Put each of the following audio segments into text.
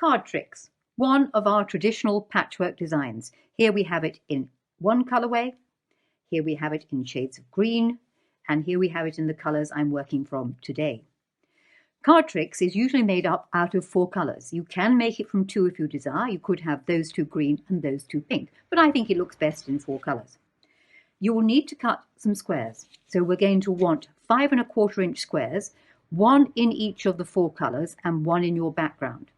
Card tricks, one of our traditional patchwork designs. Here we have it in one colorway, here we have it in shades of green, and here we have it in the colors I'm working from today. Card tricks is usually made up out of 4 colors. You can make it from 2 if you desire. You could have those 2 green and those 2 pink, but I think it looks best in 4 colors. You will need to cut some squares. So we're going to want 5 1/4 inch squares, 1 in each of the 4 colors and 1 in your background.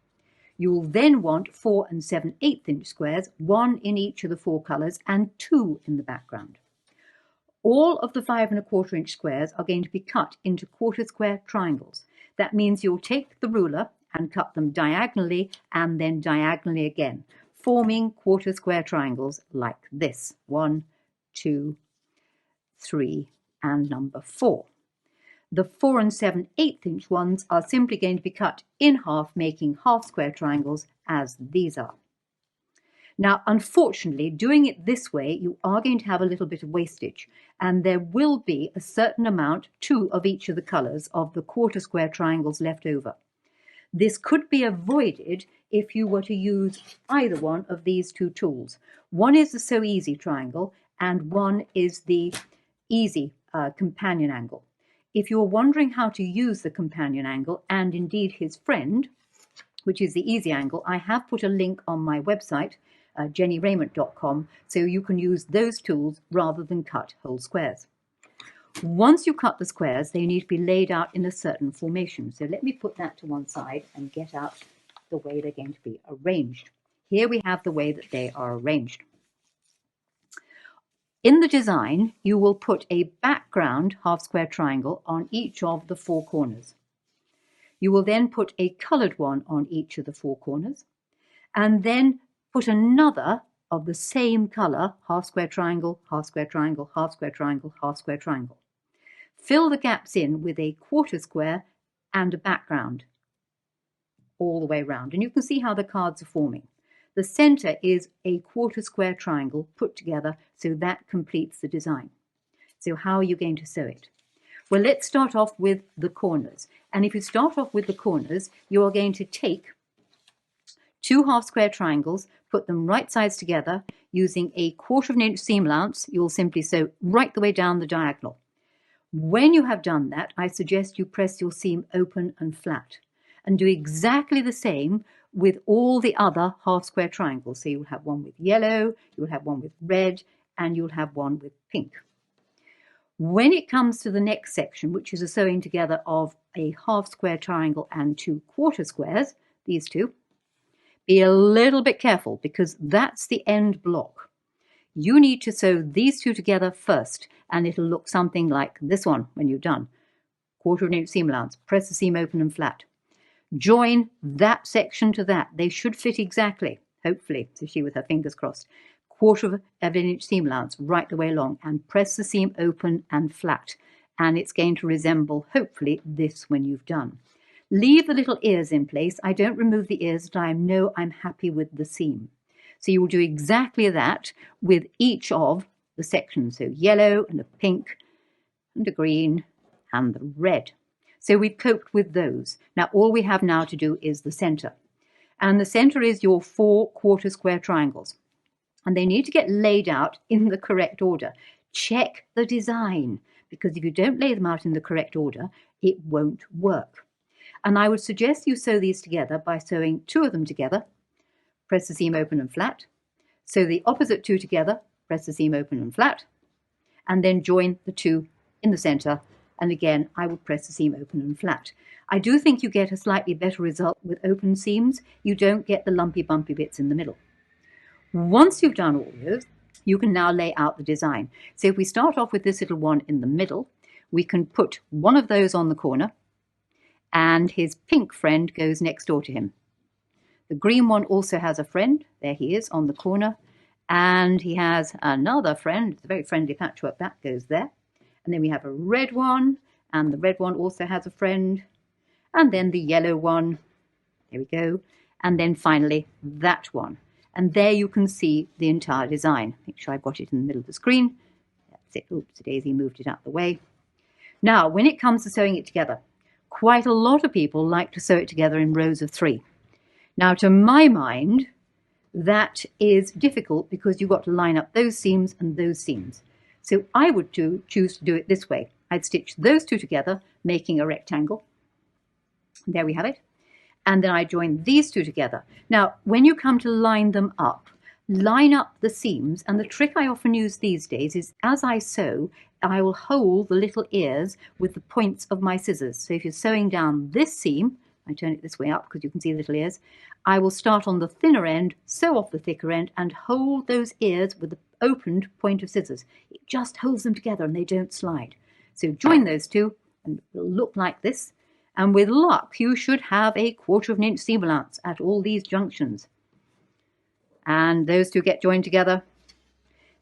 You will then want 4 7/8 inch squares, 1 in each of the 4 colors and 2 in the background. All of the 5 1/4 inch squares are going to be cut into quarter square triangles. That means you'll take the ruler and cut them diagonally and then diagonally again, forming quarter square triangles like this. 1, 2, 3, and number 4. The 4 7/8 inch ones are simply going to be cut in half, making half square triangles as these are. Now, unfortunately, doing it this way, you are going to have a little bit of wastage, and there will be a certain amount, 2 of each of the colors, of the quarter square triangles left over. This could be avoided if you were to use either one of these 2 tools. One is the So Easy triangle, and one is the Easy companion angle. If you're wondering how to use the companion angle, and indeed his friend, which is the Easy angle, I have put a link on my website, jennieraymond.com, so you can use those tools rather than cut whole squares. Once you cut the squares, they need to be laid out in a certain formation. So let me put that to one side and get out the way they're going to be arranged. Here we have the way that they are arranged. In the design, you will put a background half square triangle on each of the 4 corners. You will then put a coloured one on each of the 4 corners, and then put another of the same colour, half square triangle, half square triangle, half square triangle, half square triangle. Fill the gaps in with a quarter square and a background all the way around, and you can see how the cards are forming. The centre is a quarter square triangle put together, so that completes the design. So how are you going to sew it? Well, let's start off with the corners. And if you start off with the corners, you are going to take 2 half square triangles, put them right sides together using a 1/4 inch seam allowance. You'll simply sew right the way down the diagonal. When you have done that, I suggest you press your seam open and flat, and do exactly the same with all the other half square triangles. So you'll have one with yellow, you'll have one with red, and you'll have one with pink. When it comes to the next section, which is a sewing together of a half square triangle and 2 quarter squares, these 2, be a little bit careful because that's the end block. You need to sew these 2 together first, and it'll look something like this one when you're done. 1/4 inch seam allowance, press the seam open and flat. Join that section to that. They should fit exactly, hopefully, so she with her fingers crossed. 1/4 inch seam allowance right the way along, and press the seam open and flat. And it's going to resemble, hopefully, this when you've done. Leave the little ears in place. I don't remove the ears until I know I'm happy with the seam. So you will do exactly that with each of the sections. So yellow and a pink and a green and the red. So we've coped with those. Now all we have now to do is the center. And the center is your 4 quarter square triangles. And they need to get laid out in the correct order. Check the design, because if you don't lay them out in the correct order, it won't work. And I would suggest you sew these together by sewing 2 of them together, press the seam open and flat, sew the opposite 2 together, press the seam open and flat, and then join the 2 in the center. And again, I would press the seam open and flat. I do think you get a slightly better result with open seams. You don't get the lumpy, bumpy bits in the middle. Once you've done all those, you can now lay out the design. So if we start off with this little one in the middle, we can put one of those on the corner, and his pink friend goes next door to him. The green one also has a friend. There he is on the corner. And he has another friend. It's a very friendly patchwork. That goes there. And then we have a red one. And the red one also has a friend. And then the yellow one. There we go. And then finally that one. And there you can see the entire design. Make sure I've got it in the middle of the screen. That's it. Oops, Daisy moved it out of the way. Now, when it comes to sewing it together, quite a lot of people like to sew it together in rows of 3. Now, to my mind, that is difficult because you've got to line up those seams and those seams. So I would choose to do it this way. I'd stitch those two together, making a rectangle. There we have it. And then I join these two together. Now, when you come to line them up, line up the seams. And the trick I often use these days is as I sew, I will hold the little ears with the points of my scissors. So if you're sewing down this seam, I turn it this way up because you can see the little ears, I will start on the thinner end, sew off the thicker end, and hold those ears with the opened point of scissors. It just holds them together and they don't slide. So join those two and it will look like this. And with luck, you should have a 1/4 of an inch seam allowance at all these junctions. And those two get joined together.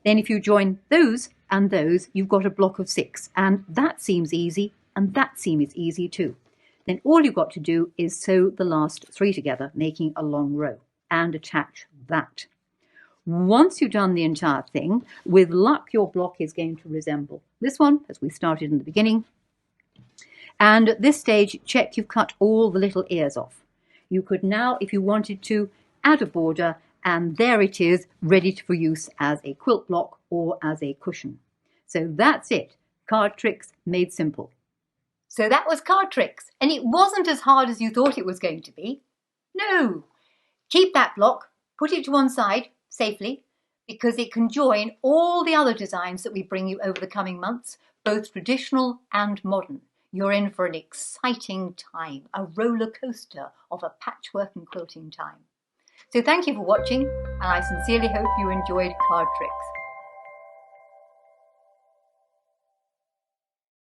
Then if you join those and those, you've got a block of 6. And that seems easy, and that seam is easy too. Then all you've got to do is sew the last 3 together, making a long row, and attach that. Once you've done the entire thing, with luck, your block is going to resemble this one, as we started in the beginning. And at this stage, check you've cut all the little ears off. You could now, if you wanted to, add a border, and there it is, ready for use as a quilt block or as a cushion. So that's it. Card tricks made simple. So that was card tricks, and it wasn't as hard as you thought it was going to be. No, keep that block, put it to one side safely, because it can join all the other designs that we bring you over the coming months, both traditional and modern. You're in for an exciting time, a roller coaster of a patchwork and quilting time. So thank you for watching, and I sincerely hope you enjoyed card tricks.